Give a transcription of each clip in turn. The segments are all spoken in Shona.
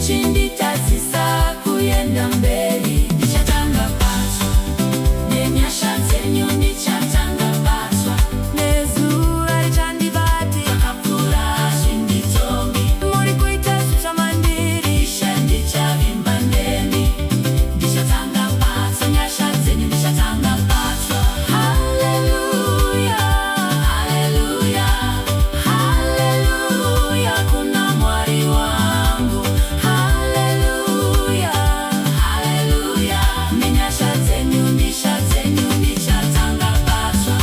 chinditadzisa kuyenda mberi. Ndichatanga patswa nenyasha dzenyu, ndichatanga patswa nezuva richandibati pakapfuura zvinditongi. Muri kuita zvitsva mandiri, ishe ndichavimba nemi. Ndichatanga patswa nyasha dzenyu, ndichatanga patswa. Haleluya, haleluya, haleluya kuna Mwari wangu. Haleluya, haleluya, nenyasha dzenyu, ndichatanga patswa.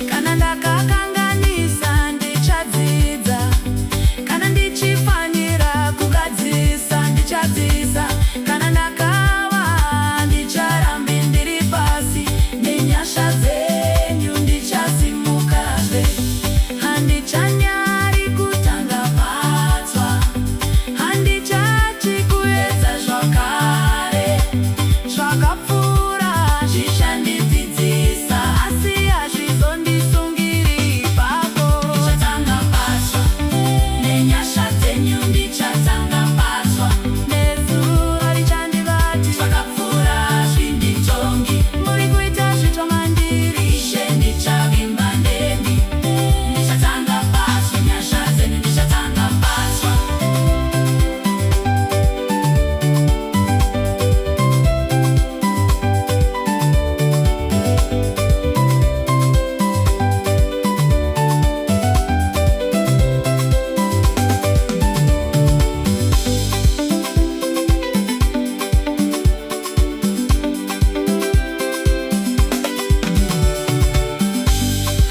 Kana ndakakanganisa ndichadzidza, kana ndichifanira kugadzisa ndichadzisa, kana ndakawa ndicharambe ndiri pasi. Nenyasha dzenyu ndichasimukazve, handichanyari kutanga patswa, handichati kuedza zvakare. Zvakapfuura zvichandidzidzisa, asi hazvizondisungiri ipapo. Ndichatanga patswa nenyasha dzenyu, ndichatanga patswa nezuva richandibati pakapfuura zvinditongi. Muri kuita zvitsva mandiri, ishe ndichavimba nemi. Ndichatanga patswa nyasha dzenyu, ndichatanga patswa.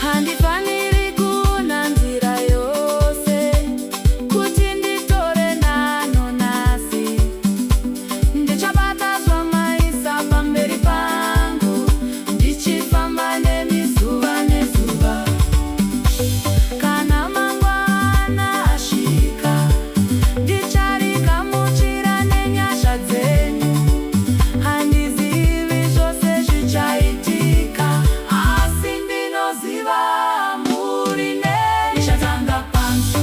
Handifaniri kunanzira yose kuti nditore nano nhasi. Ndichabata zvamaisa pamberi pangu, ndichifamba nemi zuva nezuva. Kana mangwana asvika, ndicharikamuchira nenyasha dzenyu. Handizivi zvose zvichaitika, asi ndinoziva muri neni. Ndichatanga patswa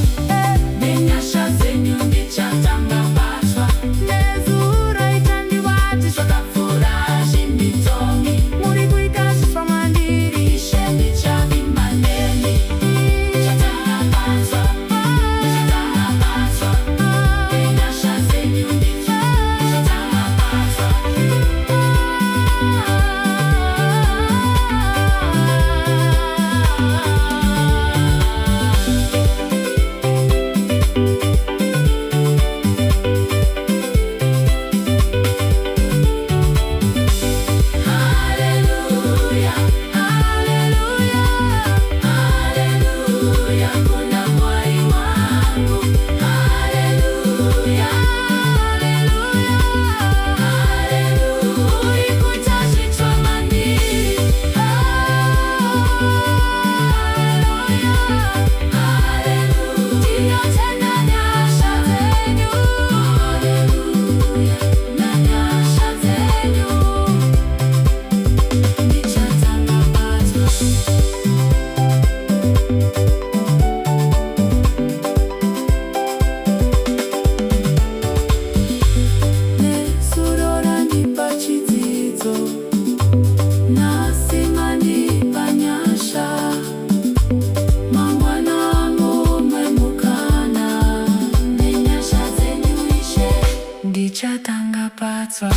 nenyasha dzenyu, ndichatanga patswa nezuva richandibati zvakapfuura zvinditongi. Muri kuita zvitsva mandiri, ishe ndichavimba nemi. Ndichatanga patswa, ndichatanga patswa nenyasha dzenyu, ndichatanga patswa. Haleluya, haleluya, haleluya kuna Mwari wangu. Haleluya, haleluya, haleluya. Muri kuita zvitsva mandiri. Haleluya, haleluya, ndinotenda nyasha dzenyu. Haleluya, nanyasha dzenyu, ndichatanga patswa. Nezuro randipa chidzidzo, nhasi mandipa nyasha. Mangwana mumwe mukana, nenyasha dzenyu ishe, ndichatanga patswa.